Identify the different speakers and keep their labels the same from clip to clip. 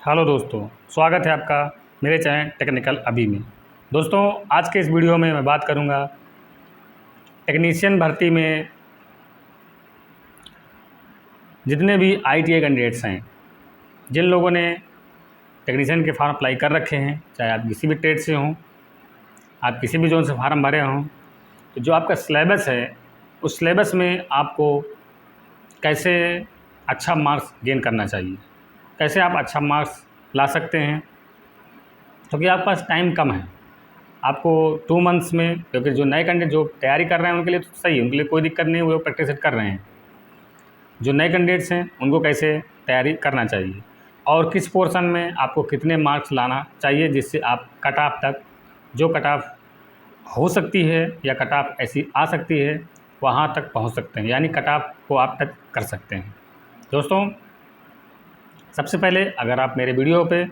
Speaker 1: Hello दोस्तों, स्वागत है आपका मेरे चैनल टेक्निकल अभी में। दोस्तों, आज के इस वीडियो में मैं बात करूंगा टेक्नीशियन भर्ती में जितने भी आईटीआई कैंडिडेट्स हैं, जिन लोगों ने टेक्नीशियन के फार्म अप्लाई कर रखे हैं, चाहे आप किसी भी ट्रेड से हों, आप किसी भी जोन से फार्म भरे हों, तो जो आपका सिलेबस है उस सिलेबस में आपको कैसे अच्छा मार्क्स गेन करना चाहिए, कैसे आप अच्छा मार्क्स ला सकते हैं, क्योंकि आपके पास टाइम कम है। आपको 2 मंथ्स में, क्योंकि जो नए कैंडिडेट जो तैयारी कर रहे हैं उनके लिए तो सही है, उनके लिए कोई दिक्कत नहीं है, वो लोग प्रैक्टिस कर रहे हैं। जो नए कैंडिडेट्स हैं उनको कैसे तैयारी करना चाहिए और किस पोर्शन में आपको कितने मार्क्स लाना चाहिए जिससे आप कट ऑफ तक, जो कट ऑफ हो सकती है या कट ऑफ ऐसी आ सकती है, वहाँ तक पहुँच सकते हैं, यानी कट ऑफ को आप टच कर सकते हैं। दोस्तों, सबसे पहले अगर आप मेरे वीडियो पे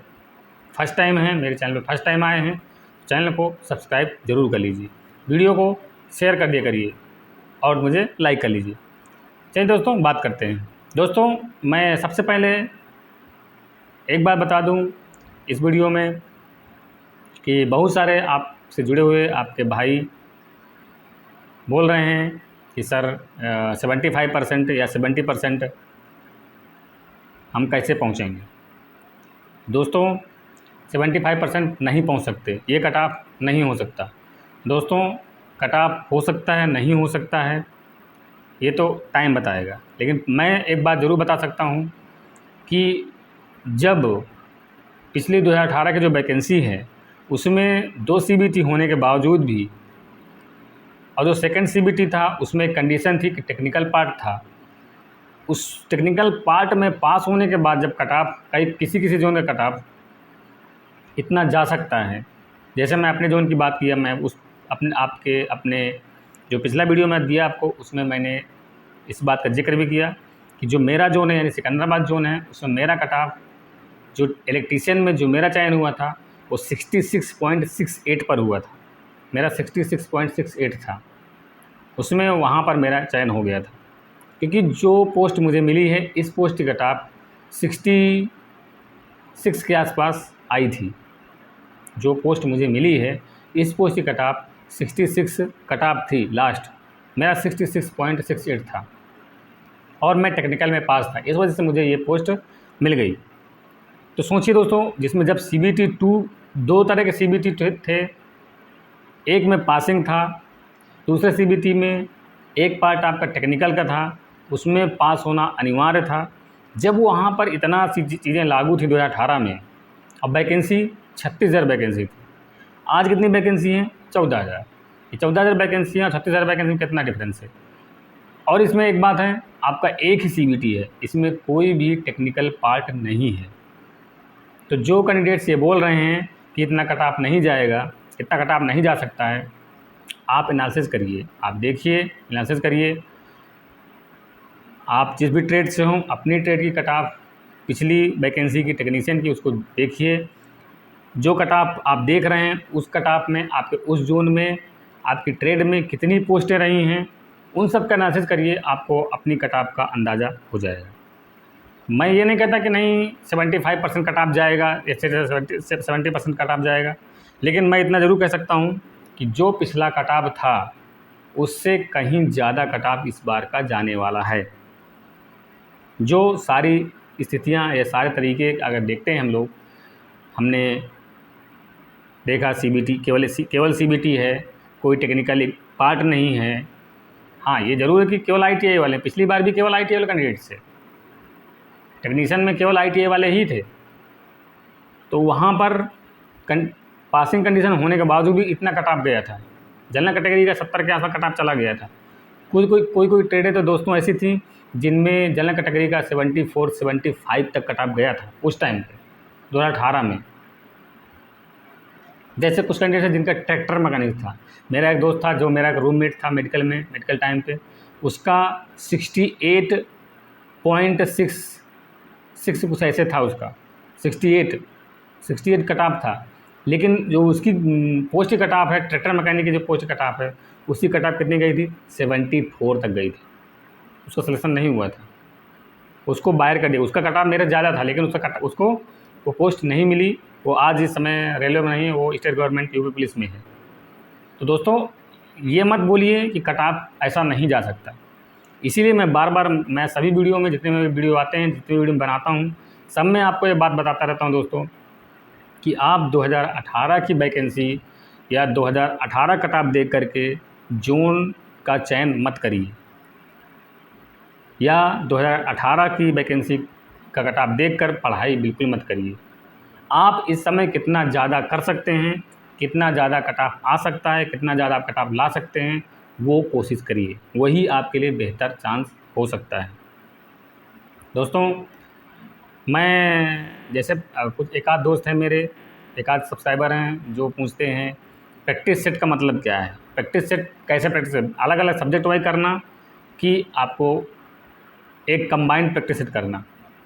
Speaker 1: फर्स्ट टाइम हैं, मेरे चैनल पे फर्स्ट टाइम आए हैं, चैनल को सब्सक्राइब ज़रूर कर लीजिए, वीडियो को शेयर कर दिया करिए और मुझे लाइक कर लीजिए। चलिए दोस्तों, बात करते हैं। दोस्तों, मैं सबसे पहले एक बात बता दूं इस वीडियो में कि बहुत सारे आपसे जुड़े हुए आपके भाई बोल रहे हैं कि सर 75% या 70% हम कैसे पहुंचेंगे। दोस्तों, 75% नहीं पहुंच सकते, ये कट ऑफ नहीं हो सकता। दोस्तों, कट ऑफ हो सकता है, नहीं हो सकता है, ये तो टाइम बताएगा। लेकिन मैं एक बात ज़रूर बता सकता हूँ कि जब पिछली 2018 की जो वैकेंसी है उसमें 2 सीबीटी होने के बावजूद भी, और जो सेकंड सीबीटी था उसमें एक कंडीशन थी कि टेक्निकल पार्ट था, उस टेक्निकल पार्ट में पास होने के बाद जब कट ऑफ किसी किसी जोन का कट ऑफ इतना जा सकता है, जैसे मैं अपने जोन की बात किया, मैं उस अपने जो पिछला वीडियो मैं दिया आपको उसमें मैंने इस बात का जिक्र भी किया कि जो मेरा जोन है यानी सिकंदराबाद जोन है, उसमें मेरा कट ऑफ जो इलेक्ट्रीशियन में जो मेरा चयन हुआ था वो 66.68 पर हुआ था। मेरा 66.68 था, उसमें वहाँ पर मेरा चयन हो गया था, क्योंकि जो पोस्ट मुझे मिली है इस पोस्ट की कट ऑफ 66 के आसपास आई थी। जो पोस्ट मुझे मिली है इस पोस्ट की कट ऑफ 66 कट ऑफ थी लास्ट, मेरा 66.68 था और मैं टेक्निकल में पास था, इस वजह से मुझे ये पोस्ट मिल गई। तो सोचिए दोस्तों, जिसमें जब CBT 2, 2 तरह के CBT थे, एक में पासिंग था, दूसरे CBT में एक पार्ट आपका टेक्निकल का था, उसमें पास होना अनिवार्य था। जब वहाँ पर इतना सी चीज़ें लागू थी 2018 में, अब वैकेंसी 36,000 वैकेंसी थी, आज कितनी वैकेंसी हैं? 14,000। ये 14,000 वैकेंसी और 36,000 वैकेंसी में कितना डिफरेंस है। और इसमें एक बात है, आपका एक ही CBT है, इसमें कोई भी टेक्निकल पार्ट नहीं है। तो जो कैंडिडेट्स ये बोल रहे हैं कि इतना कट ऑफ नहीं जाएगा, इतना कट ऑफ नहीं जा सकता है, आप एनालिसिस करिए, आप देखिए, एनालिसिस करिए। आप जिस भी ट्रेड से हों, अपनी ट्रेड की कट ऑफ पिछली वैकेंसी की टेक्नीशियन की उसको देखिए। जो कट ऑफ आप देख रहे हैं उस कट ऑफ में आपके उस जोन में आपकी ट्रेड में कितनी पोस्टें रही हैं, उन सब का एनालिसिस करिए, आपको अपनी कट ऑफ का अंदाज़ा हो जाएगा। मैं ये नहीं कहता कि नहीं 75% कट ऑफ जाएगा या 70% कट ऑफ जाएगा, लेकिन मैं इतना ज़रूर कह सकता हूँ कि जो पिछला कट ऑफ था उससे कहीं ज़्यादा कट ऑफ इस बार का जाने वाला है। जो सारी स्थितियाँ या सारे तरीके अगर देखते हैं हम लोग, हमने देखा CBT केवल CBT है, कोई टेक्निकल पार्ट नहीं है। हाँ, ये ज़रूर है कि केवल ITI वाले, पिछली बार भी केवल ITI वाले कैंडिडेट्स थे, टेक्नीशियन में केवल ITI वाले ही थे, तो वहाँ पर पासिंग कंडीशन होने के बावजूद भी इतना कट ऑफ गया था। जनरल कैटेगरी का 70 के आसपास कट ऑफ चला गया था। कोई ट्रेडें तो दोस्तों ऐसी थी जिनमें जनरल कैटेगरी का 74 75 तक कट ऑफ गया था उस टाइम पे 2018 में। जैसे कुछ कैंडिडेट है जिनका ट्रैक्टर मैकेनिक था, मेरा एक दोस्त था जो मेरा एक रूममेट था मेडिकल टाइम पे, उसका 68.66 कुछ ऐसे था, उसका 68 कट ऑफ था। लेकिन जो उसकी पोस्ट की कट ऑफ है, ट्रैक्टर मैकेनिक की जो पोस्ट कट ऑफ है, उसकी कट ऑफ कितनी गई थी? 74 तक गई थी। उसका सिलेक्शन नहीं हुआ था, उसको बाहर कर दिया। उसका कट ऑफ मेरा ज़्यादा था, लेकिन उसको वो पोस्ट नहीं मिली, वो आज इस समय रेलवे में नहीं है, वो स्टेट गवर्नमेंट यूपी पुलिस में है। तो दोस्तों ये मत बोलिए कि कट ऑफ ऐसा नहीं जा सकता। इसीलिए मैं बार बार मैं सभी वीडियो में, जितने मेरे वीडियो आते हैं, जितने वीडियो बनाता हूँ, सब में आपको ये बात बताता रहता हूँ दोस्तों कि आप 2018 की वैकेंसी या 2018 कट ऑफ देख करके जोन का चयन मत करिए, या 2018 की वैकेंसी का कट ऑफ देख कर पढ़ाई बिल्कुल मत करिए। आप इस समय कितना ज़्यादा कर सकते हैं, कितना ज़्यादा कट ऑफ आ सकता है, कितना ज़्यादा आप कट ऑफ ला सकते हैं, वो कोशिश करिए, वही आपके लिए बेहतर चांस हो सकता है। दोस्तों मैं जैसे कुछ एक आध दोस्त हैं मेरे, एक आध सब्सक्राइबर हैं जो पूछते हैं प्रैक्टिस सेट का मतलब क्या है, प्रैक्टिस सेट कैसे प्रैक्टिस, अलग अलग सब्जेक्ट वाइज करना कि आपको एक कंबाइंड प्रैक्टिस सेट करना।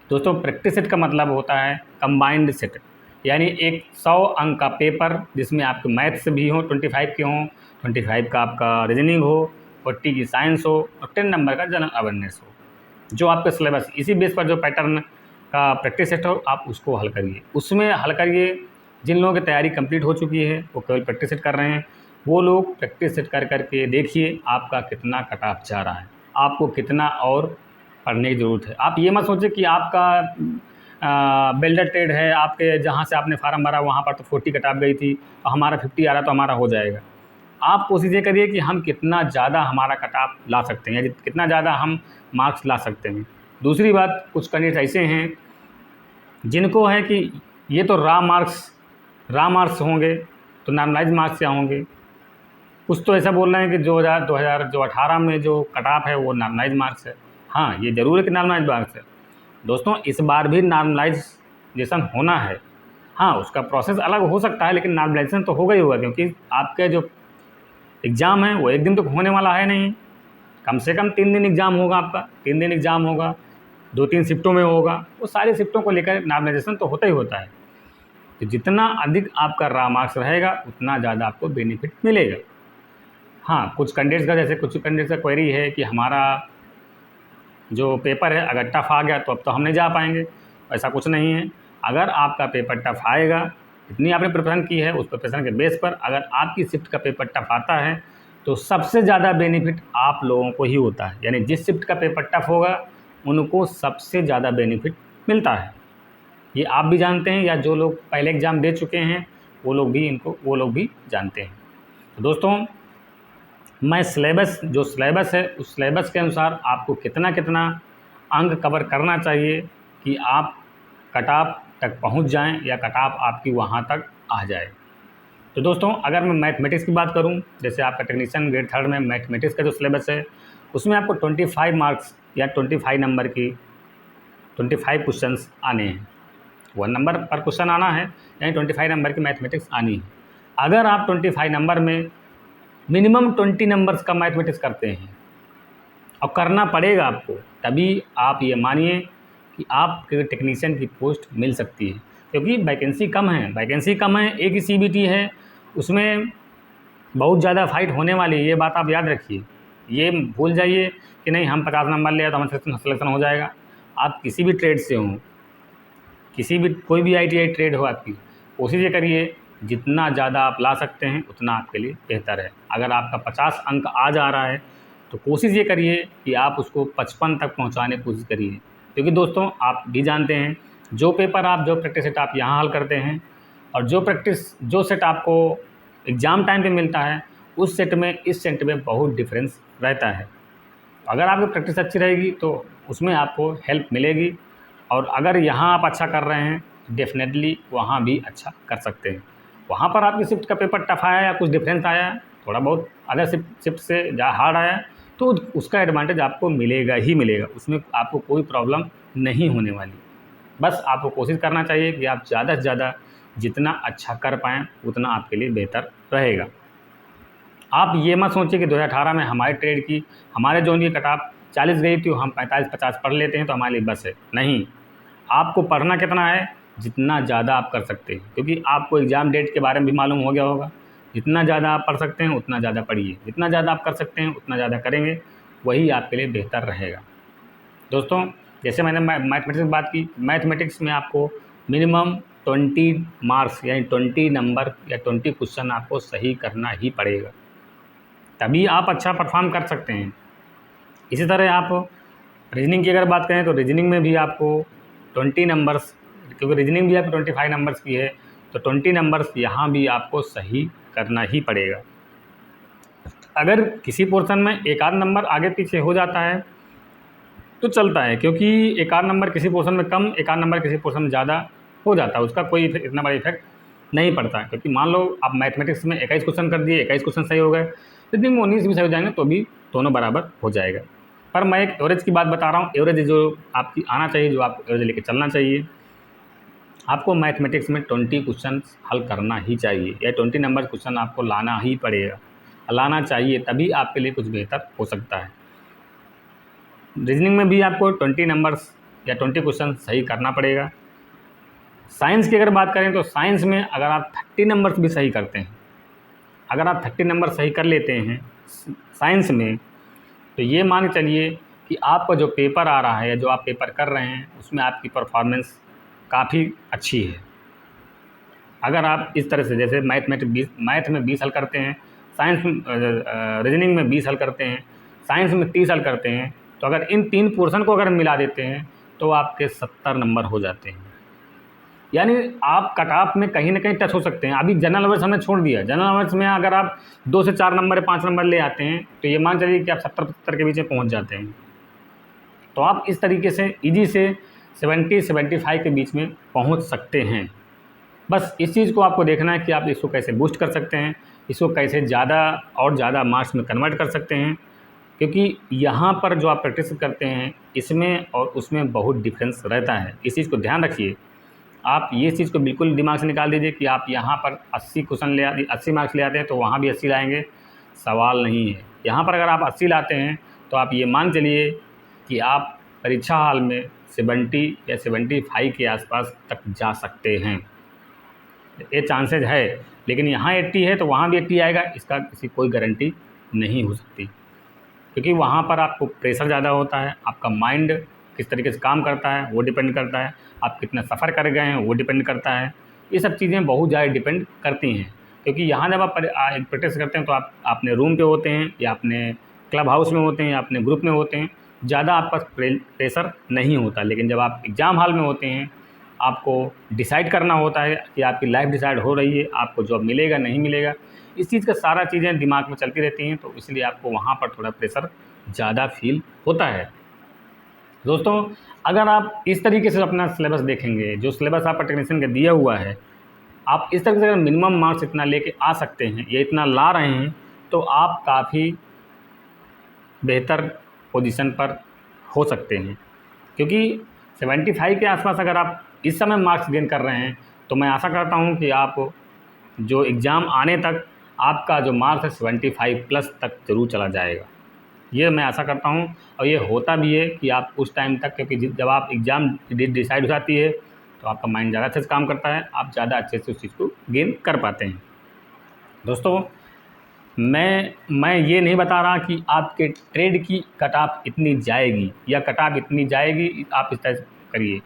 Speaker 1: दोस्तों प्रैक्टिस सेट का मतलब होता है कंबाइंड सेट, यानी एक 100 अंक का पेपर जिसमें आपके मैथ्स भी हो 25 के हों, 25 का आपका रीजनिंग हो, 40 की साइंस हो और 10 नंबर का जनरल अवेयरनेस हो, जो आपका सिलेबस इसी बेस पर जो पैटर्न का प्रैक्टिस सेट हो आप उसको हल करिए। उसमें हल करिए, जिन लोगों की तैयारी कंप्लीट हो चुकी है वो केवल प्रैक्टिस सेट कर रहे हैं, वो लोग प्रैक्टिस सेट कर करके देखिए आपका कितना कट ऑफ जा रहा है, आपको कितना और पढ़ने की ज़रूरत है। आप ये मत सोचिए कि आपका बिल्डर ट्रेड है, आपके जहाँ से आपने फार्म भरा वहाँ पर तो 40 कट ऑफ गई थी, तो हमारा 50 आ रहा तो हमारा हो जाएगा। आप कोशिश ये करिए कि हम कितना ज़्यादा हमारा कट ऑफ ला सकते हैं, या कितना ज़्यादा हम मार्क्स ला सकते हैं। दूसरी बात, कुछ कैंडिडेट ऐसे हैं जिनको है कि ये तो रॉ मार्क्स होंगे, तो नॉर्मलाइज मार्क्स क्या होंगे। कुछ तो ऐसा बोल रहे हैं कि जो 2018 में जो कट ऑफ है वो नॉर्मलाइज मार्क्स है। हाँ, ये ज़रूर है कि नॉर्मलाइज मार्क्स है। दोस्तों इस बार भी नॉर्मलाइजेशन होना है। हाँ, उसका प्रोसेस अलग हो सकता है, लेकिन नॉर्मलाइजेशन तो होगा ही होगा, क्योंकि आपके जो एग्ज़ाम है वो एक दिन तो होने वाला है नहीं, कम से कम 3 दिन एग्ज़ाम होगा आपका, 3 दिन एग्ज़ाम होगा, 2-3 शिफ्टों में होगा, वो सारी शिफ्टों को लेकर नॉर्मलाइजेशन तो होता ही होता है। तो जितना अधिक आपका रॉ मार्क्स रहेगा उतना ज़्यादा आपको बेनिफिट मिलेगा। हाँ, कुछ कैंडिडेट्स का क्वेरी है कि हमारा जो पेपर है अगर टफ़ आ गया तो अब तो हम नहीं जा पाएंगे। ऐसा कुछ नहीं है, अगर आपका पेपर टफ़ आएगा, जितनी आपने प्रिपरेशन की है उस प्रिपरेशन के बेस पर अगर आपकी शिफ्ट का पेपर टफ़ आता है तो सबसे ज़्यादा बेनिफिट आप लोगों को ही होता है। यानी जिस शिफ्ट का पेपर टफ़ होगा उनको सबसे ज़्यादा बेनिफिट मिलता है। ये आप भी जानते हैं, या जो लोग पहले एग्ज़ाम दे चुके हैं वो लोग भी जानते हैं। तो दोस्तों मैं जो सिलेबस है उस सिलेबस के अनुसार आपको कितना अंक कवर करना चाहिए कि आप कट ऑफ तक पहुंच जाएं, या कट ऑफ आपकी वहां तक आ जाए। तो दोस्तों अगर मैं मैथमेटिक्स की बात करूं, जैसे आपका टेक्नीशियन ग्रेड 3 में मैथमेटिक्स का जो सिलेबस है उसमें आपको 25 मार्क्स या 25 नंबर की 25 क्वेश्चंस आने हैं। 1 नंबर पर क्वेश्चन आना है, यानी 25 नंबर की मैथमेटिक्स आनी है। अगर आप 25 नंबर में मिनिमम 20 नंबर्स का मैथमेटिक्स करते हैं, और करना पड़ेगा आपको, तभी आप ये मानिए कि आपके टेक्नीशियन की पोस्ट मिल सकती है। क्योंकि वैकेंसी कम है, एक ही CBT है, उसमें बहुत ज़्यादा फाइट होने वाली है, ये बात आप याद रखिए। ये भूल जाइए कि नहीं हम 50 नंबर ले आए तो हमारा सिलेक्शन हो जाएगा। आप किसी भी ट्रेड से हों, कोई भी ITI ट्रेड हो आपकी, कोशिश ये करिए जितना ज़्यादा आप ला सकते हैं उतना आपके लिए बेहतर है। अगर आपका 50 अंक आ जा रहा है तो कोशिश ये करिए कि आप उसको 55 तक पहुंचाने की कोशिश करिए। क्योंकि दोस्तों आप भी जानते हैं जो प्रैक्टिस सेट आप यहाँ हल करते हैं और जो सेट आपको एग्ज़ाम टाइम पे मिलता है, उस सेट में इस सेट में बहुत डिफरेंस रहता है। अगर आपकी प्रैक्टिस अच्छी रहेगी तो उसमें आपको हेल्प मिलेगी, और अगर यहाँ आप अच्छा कर रहे हैं डेफिनेटली वहाँ भी अच्छा कर सकते हैं। वहाँ पर आपकी शिफ्ट का पेपर टफ आया या कुछ डिफरेंस आया, थोड़ा बहुत अदर शिफ्ट से हार्ड आया, तो उसका एडवांटेज आपको मिलेगा ही मिलेगा, उसमें आपको कोई प्रॉब्लम नहीं होने वाली। बस आपको कोशिश करना चाहिए कि आप ज़्यादा से ज़्यादा जितना अच्छा कर पाएँ उतना आपके लिए बेहतर रहेगा। आप ये मत सोचिए कि 2018 में हमारे जोन की कट ऑफ 40 गई थी, हम 45-50 पढ़ लेते हैं तो हमारे लिए बस है। नहीं, आपको पढ़ना कितना है, जितना ज़्यादा आप कर सकते हैं, क्योंकि आपको एग्ज़ाम डेट के बारे में भी मालूम हो गया होगा। जितना ज़्यादा आप पढ़ सकते हैं उतना ज़्यादा पढ़िए, जितना ज़्यादा आप कर सकते हैं उतना ज़्यादा करेंगे, वही आपके लिए बेहतर रहेगा। दोस्तों जैसे मैंने मैथमेटिक्स की बात की, मैथमेटिक्स में आपको मिनिमम 20 मार्क्स यानी 20 नंबर या 20 क्वेश्चन आपको सही करना ही पड़ेगा, तभी आप अच्छा परफॉर्म कर सकते हैं। इसी तरह आप रीजनिंग की अगर बात करें तो रीजनिंग में भी आपको 20 नंबर्स, क्योंकि रीजनिंग भी आपको 25 नंबर्स की है, तो 20 नंबर्स यहाँ भी आपको सही करना ही पड़ेगा। अगर किसी पोर्शन में एक आध नंबर आगे पीछे हो जाता है तो चलता है, क्योंकि एक आध नंबर किसी पोर्शन में कम, एक आध नंबर किसी पोर्शन में ज़्यादा हो जाता है, उसका कोई इतना बड़ा इफेक्ट नहीं पड़ता। क्योंकि मान लो आप मैथमेटिक्स में 21 क्वेश्चन कर दिए, 21 क्वेश्चन सही हो गए, रीजनिंग में 19 भी सही हो जाएंगे तो भी दोनों बराबर हो जाएगा। पर मैं एक एवरेज की बात बता रहा हूँ, एवरेज जो आपकी आना चाहिए, जो आप एवरेज लेके चलना चाहिए। आपको मैथमेटिक्स में 20 क्वेश्चन हल करना ही चाहिए, या 20 नंबर क्वेश्चन आपको लाना ही पड़ेगा, लाना चाहिए, तभी आपके लिए कुछ बेहतर हो सकता है। रीजनिंग में भी आपको 20 नंबर्स या 20 क्वेश्चन सही करना पड़ेगा। साइंस की अगर बात करें तो साइंस में अगर आप 30 नंबर्स भी सही करते हैं, अगर आप 30 नंबर सही कर लेते हैं साइंस में, तो ये मान के चलिए कि आपका जो पेपर आ रहा है या जो आप पेपर कर रहे हैं उसमें आपकी परफॉर्मेंस काफ़ी अच्छी है। अगर आप इस तरह से, जैसे मैथ में 20 हल करते हैं, साइंस में रीजनिंग में 20 हल करते हैं, साइंस में 30 हल करते हैं, तो अगर इन 3 पोर्शन को अगर मिला देते हैं तो आपके 70 नंबर हो जाते हैं। यानी आप कट ऑफ में कहीं ना कहीं टच हो सकते हैं। अभी जनरल अवेयर्स हमने छोड़ दिया, जनरल अवेयर्स में अगर आप 2 से 4 नंबर या 5 नंबर ले आते हैं तो ये मान चलिए कि आप 70-75 के बीच में पहुंच जाते हैं। तो आप इस तरीके से ईजी से 70-75 के बीच में पहुंच सकते हैं। बस इस चीज़ को आपको देखना है कि आप इसको कैसे बूस्ट कर सकते हैं, इसको कैसे ज़्यादा और ज़्यादा मार्क्स में कन्वर्ट कर सकते हैं, क्योंकि यहाँ पर जो आप प्रैक्टिस करते हैं इसमें और उसमें बहुत डिफरेंस रहता है। इस चीज़ को ध्यान रखिए। आप ये चीज़ को बिल्कुल दिमाग से निकाल दीजिए कि आप यहाँ पर 80 क्वेश्चन ले 80 मार्क्स ले आते हैं तो वहाँ भी 80 लाएंगे, सवाल नहीं है। यहाँ पर अगर आप 80 लाते हैं तो आप ये मान चलिए कि आप परीक्षा हाल में 70 या 75 के आसपास तक जा सकते हैं, ये चांसेज है। लेकिन यहाँ 80 है तो वहाँ भी 80 आएगा, इसका किसी कोई गारंटी नहीं हो सकती, क्योंकि वहाँ पर आपको प्रेशर ज़्यादा होता है, आपका माइंड किस तरीके से काम करता है वो डिपेंड करता है, आप कितना सफ़र कर गए हैं वो डिपेंड करता है। ये सब चीज़ें बहुत ज़्यादा डिपेंड करती हैं, क्योंकि यहाँ जब आप प्रैक्टिस करते हैं तो आप अपने रूम पे होते हैं या अपने क्लब हाउस में होते हैं या अपने ग्रुप में होते हैं, ज़्यादा आपका प्रेशर नहीं होता। लेकिन जब आप एग्ज़ाम हॉल में होते हैं, आपको डिसाइड करना होता है कि आपकी लाइफ डिसाइड हो रही है, आपको जॉब मिलेगा नहीं मिलेगा, इस चीज़ का सारा चीज़ें दिमाग में चलती रहती हैं, तो इसलिए आपको वहाँ पर थोड़ा प्रेशर ज़्यादा फील होता है। दोस्तों, अगर आप इस तरीके से अपना सिलेबस देखेंगे, जो सिलेबस आपका टेक्नीशियन का दिया हुआ है, आप इस तरह से अगर मिनिमम मार्क्स इतना लेके आ सकते हैं या इतना ला रहे हैं, तो आप काफ़ी बेहतर पोजीशन पर हो सकते हैं। क्योंकि 75 के आसपास अगर आप इस समय मार्क्स गेन कर रहे हैं तो मैं आशा करता हूं कि आप जो एग्ज़ाम आने तक आपका जो मार्क्स है 75 प्लस तक ज़रूर चला जाएगा, ये मैं आशा करता हूं। और ये होता भी है कि आप उस टाइम तक, क्योंकि जब आप एग्ज़ाम डेट डिसाइड हो जाती है तो आपका माइंड ज़्यादा अच्छे से काम करता है, आप ज़्यादा अच्छे से उस चीज़ को गेन कर पाते हैं। दोस्तों, मैं ये नहीं बता रहा कि आपके ट्रेड की कट ऑफ इतनी जाएगी या कट ऑफ इतनी जाएगी, आप इस तरह से करिए।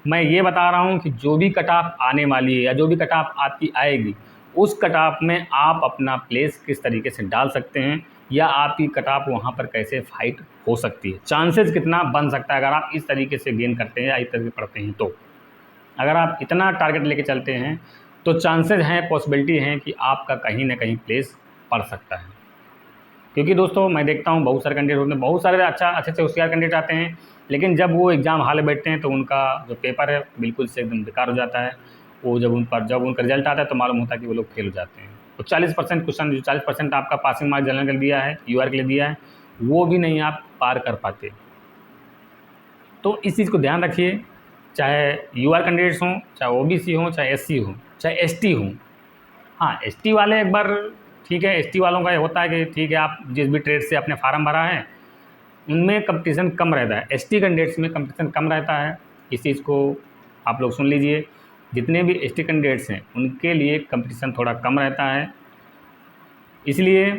Speaker 1: मैं ये बता रहा हूँ कि जो भी कट ऑफ आने वाली है या जो भी कट ऑफ आपकी आएगी, उस कट ऑफ में आप अपना प्लेस किस तरीके से डाल सकते हैं, या आपकी कट ऑफ वहाँ पर कैसे फाइट हो सकती है, चांसेस कितना बन सकता है अगर आप इस तरीके से गेन करते हैं या इस तरह से पढ़ते हैं। तो अगर आप इतना टारगेट लेके चलते हैं तो चांसेस हैं, पॉसिबिलिटी हैं कि आपका कहीं ना कहीं प्लेस पड़ सकता है। क्योंकि दोस्तों, मैं देखता हूँ बहुत सारे कैंडिडेट होते हैं, बहुत सारे अच्छे से होशियार कैंडिडेट आते हैं, लेकिन जब वो एग्ज़ाम हॉल में बैठते हैं तो उनका जो पेपर है बिल्कुल से एकदम बेकार हो जाता है। वो जब उनका रिजल्ट आता है तो मालूम होता है कि वो लोग फेल हो जाते हैं। तो 40% क्वेश्चन, जो 40% आपका पासिंग मार्क जनरल के लिए दिया है, यूआर के लिए दिया है, वो भी नहीं आप पार कर पाते। तो इस चीज़ को ध्यान रखिए, चाहे यूआर कैंडिडेट्स हों, चाहे ओबीसी हों, चाहे एससी हों, चाहे एसटी हों। हाँ, एसटी वाले एक बार ठीक है, एसटी वालों का ये होता है कि ठीक है, आप जिस भी ट्रेड से आपने फार्म भरा है उनमें कंपटीशन कम रहता है, एसटी कैंडिडेट्स में कंपटीशन कम रहता है। इस चीज़ को आप लोग सुन लीजिए, जितने भी एसटी कैंडिडेट्स हैं उनके लिए कंपटीशन थोड़ा कम रहता है। इसलिए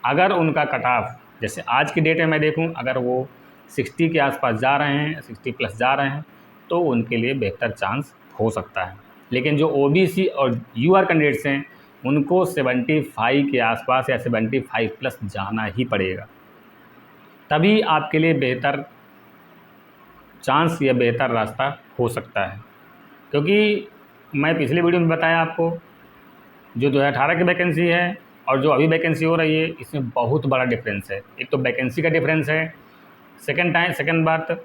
Speaker 1: अगर उनका कट ऑफ, जैसे आज की डेट में मैं देखूं, अगर वो 60 के आसपास जा रहे हैं, 60 प्लस जा रहे हैं, तो उनके लिए बेहतर चांस हो सकता है। लेकिन जो OBC और UR कैंडिडेट्स हैं उनको 75 के आसपास या 75 प्लस जाना ही पड़ेगा, तभी आपके लिए बेहतर चांस या बेहतर रास्ता हो सकता है। क्योंकि मैं पिछले वीडियो में बताया आपको, जो 2018 की वैकेंसी है और जो अभी वैकेंसी हो रही है इसमें बहुत बड़ा डिफरेंस है। एक तो वैकेंसी का डिफरेंस है, सेकंड बात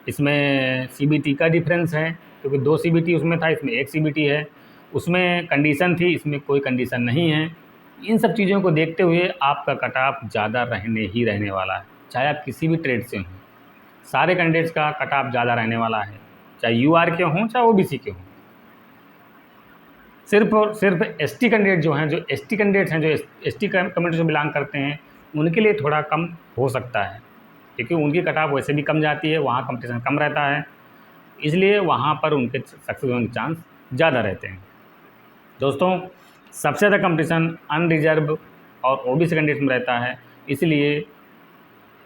Speaker 1: इसमें CBT का डिफरेंस है, क्योंकि 2 CBT उसमें था, इसमें 1 CBT है। उसमें कंडीशन थी, इसमें कोई कंडीशन नहीं है। इन सब चीज़ों को देखते हुए आपका कट ऑफ ज़्यादा रहने वाला है, चाहे आप किसी भी ट्रेड से हों। सारे कैंडिडेट्स का कट ऑफ ज़्यादा रहने वाला है, चाहे UR के हों चाहे OBC के हों। सिर्फ और सिर्फ ST कैंडिडेट जो हैं, जो ST कैंडिडेट्स हैं, जो ST कम्युनिटी से बिलोंग करते हैं, उनके लिए थोड़ा कम हो सकता है, क्योंकि उनकी कट ऑफ वैसे भी कम जाती है, वहाँ कंपटीशन कम रहता है, इसलिए वहाँ पर उनके सक्सेस होने के चांस ज़्यादा रहते हैं। दोस्तों, सबसे ज़्यादा कंपटीशन अनरिजर्व और OBC कैंडिडेट में रहता है, इसलिए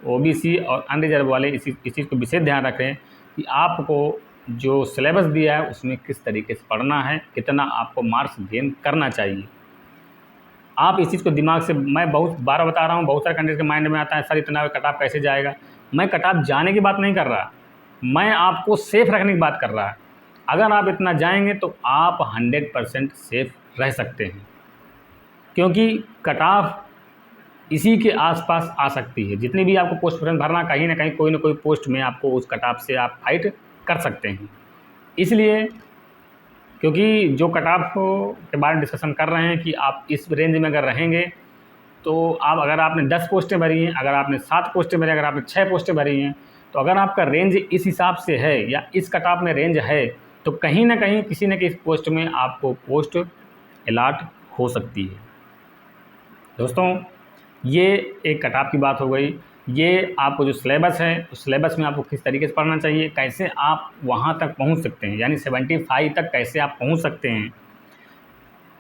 Speaker 1: OBC और अनरिजर्व वाले इस चीज़ को विशेष ध्यान रखें कि आपको जो सिलेबस दिया है उसमें किस तरीके से पढ़ना है, कितना आपको मार्क्स गेन करना चाहिए। आप इस चीज़ को दिमाग से, मैं बहुत बार बता रहा हूँ, बहुत सारे कैंडिडेट के माइंड में आता है सर इतना कट ऑफ कैसे जाएगा। मैं कट ऑफ जाने की बात नहीं कर रहा, मैं आपको सेफ़ रखने की बात कर रहा। अगर आप इतना जाएंगे तो आप 100% सेफ़ रह सकते हैं, क्योंकि कट ऑफ इसी के आसपास आ सकती है। जितनी भी आपको पोस्ट भरना, कहीं ना कहीं कोई ना कोई पोस्ट में आपको उस कट ऑफ से आप फाइट कर सकते हैं। इसलिए, क्योंकि जो कट ऑफ के बारे में डिस्कशन कर रहे हैं कि आप इस रेंज में अगर रहेंगे तो आप, अगर आपने 10 पोस्टें भरी हैं, अगर आपने 7 पोस्टें भरी, अगर आपने 6 पोस्टें भरी हैं, तो अगर आपका रेंज इस हिसाब से है या इस कट ऑफ में रेंज है, तो कहीं ना कहीं किसी न किसी पोस्ट में आपको पोस्ट अलॉट हो सकती है। दोस्तों, ये एक कट ऑफ की बात हो गई। ये आपको जो सिलेबस है, उस सिलेबस में आपको किस तरीके से पढ़ना चाहिए, कैसे आप वहाँ तक पहुँच सकते हैं, यानी 75 तक कैसे आप पहुँच सकते हैं।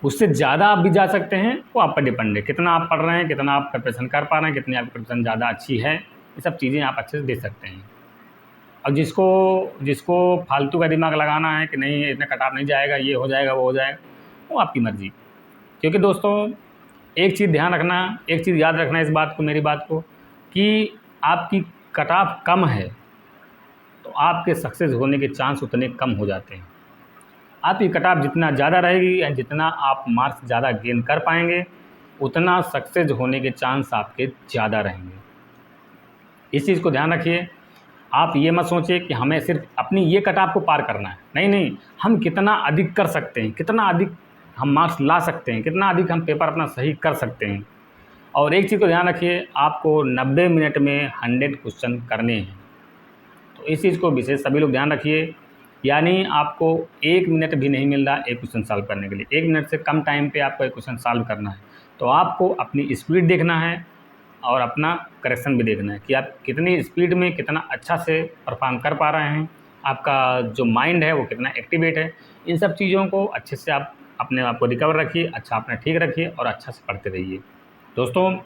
Speaker 1: उससे ज़्यादा आप भी जा सकते हैं, वो आप पर डिपेंड है, कितना आप पढ़ रहे हैं, कितना आप प्रिपरेशन कर पा रहे हैं, कितनी आपकी प्रिपरेशन ज़्यादा अच्छी है, ये सब चीज़ें आप अच्छे से दे सकते हैं। और जिसको फालतू का दिमाग लगाना है कि नहीं इतना कट ऑफ नहीं जाएगा, ये हो जाएगा, वो हो जाएगा, वो आपकी मर्ज़ी। क्योंकि दोस्तों, एक चीज़ ध्यान रखना, एक चीज़ याद रखना इस बात को, मेरी बात को, कि आपकी कट ऑफ कम है तो आपके सक्सेस होने के चांस उतने कम हो जाते हैं। आपकी कट ऑफ जितना ज़्यादा रहेगी या जितना आप मार्क्स ज़्यादा गेन कर पाएंगे, उतना सक्सेस होने के चांस आपके ज़्यादा रहेंगे। इस चीज़ को ध्यान रखिए। आप ये मत सोचिए कि हमें सिर्फ अपनी ये कट ऑफ को पार करना है, नहीं, हम कितना अधिक कर सकते हैं, कितना अधिक हम मार्क्स ला सकते हैं, कितना अधिक हम पेपर अपना सही कर सकते हैं। और एक चीज़ को ध्यान रखिए, आपको 90 मिनट में 100 क्वेश्चन करने हैं, तो इस चीज़ को विशेष सभी लोग ध्यान रखिए। यानी आपको 1 मिनट भी नहीं मिल रहा एक क्वेश्चन सॉल्व करने के लिए, 1 मिनट से कम टाइम पे आपको एक क्वेश्चन सॉल्व करना है। तो आपको अपनी स्पीड देखना है और अपना करेक्शन भी देखना है कि आप कितनी स्पीड में कितना अच्छा से परफॉर्म कर पा रहे हैं, आपका जो माइंड है वो कितना एक्टिवेट है। इन सब चीज़ों को अच्छे से आप अपने आप को रिकवर रखिए, अच्छा अपना ठीक रखिए और अच्छा से पढ़ते रहिए। दोस्तों,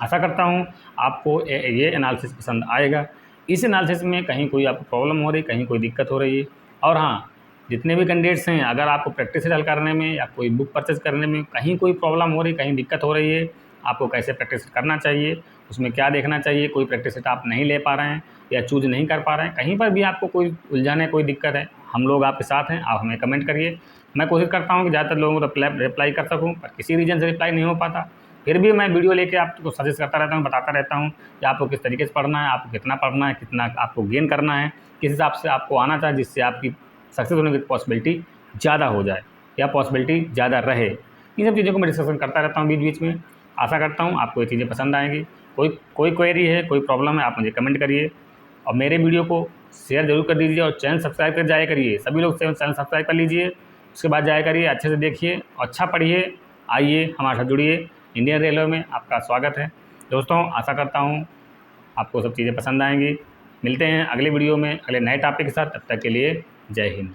Speaker 1: आशा करता हूँ आपको ये एनालिसिस पसंद आएगा। इस एनालिसिस में कहीं कोई आपको प्रॉब्लम हो रही, कहीं कोई दिक्कत हो रही है, और हाँ, जितने भी कैंडिडेट्स हैं, अगर आपको प्रैक्टिस हल करने में या कोई बुक परचेज़ करने में कहीं कोई प्रॉब्लम हो रही, कहीं दिक्कत हो रही है, आपको कैसे प्रैक्टिस करना चाहिए, उसमें क्या देखना चाहिए, कोई प्रैक्टिस सेट आप नहीं ले पा रहे हैं या चूज़ नहीं कर पा रहे हैं, कहीं पर भी आपको कोई उलझन है, कोई दिक्कत है, हम लोग आपके साथ हैं, आप हमें कमेंट करिए। मैं कोशिश करता हूँ कि ज़्यादातर लोगों को रिप्लाई कर सकूँ, पर किसी रीज़न से रिप्लाई नहीं हो पाता। फिर भी मैं वीडियो लेके आपको सजेस्ट करता रहता हूँ, बताता रहता हूँ कि आपको किस तरीके से पढ़ना है, आपको कितना पढ़ना है, कितना आपको गेन करना है, किस हिसाब से आपको आना चाहिए, जिससे आपकी सक्सेस होने की पॉसिबिलिटी ज़्यादा हो जाए या पॉसिबिलिटी ज़्यादा रहे। इन सब चीज़ों को मैं डिस्कशन करता रहता हूँ बीच बीच में। आशा करता हूँ आपको ये चीज़ें पसंद आएँगी। कोई क्वेरी है, कोई प्रॉब्लम है, आप मुझे कमेंट करिए और मेरे वीडियो को शेयर ज़रूर कर दीजिए और चैनल सब्सक्राइब कर जाया करिए। सभी लोग चैनल सब्सक्राइब कर लीजिए, उसके बाद जाया करिए, अच्छे से देखिए, अच्छा पढ़िए, आइए हमारे साथ जुड़िए। इंडियन रेलवे में आपका स्वागत है। दोस्तों, आशा करता हूँ आपको सब चीज़ें पसंद आएंगी। मिलते हैं अगले वीडियो में अगले नए टॉपिक के साथ, तब तक के लिए जय हिंद।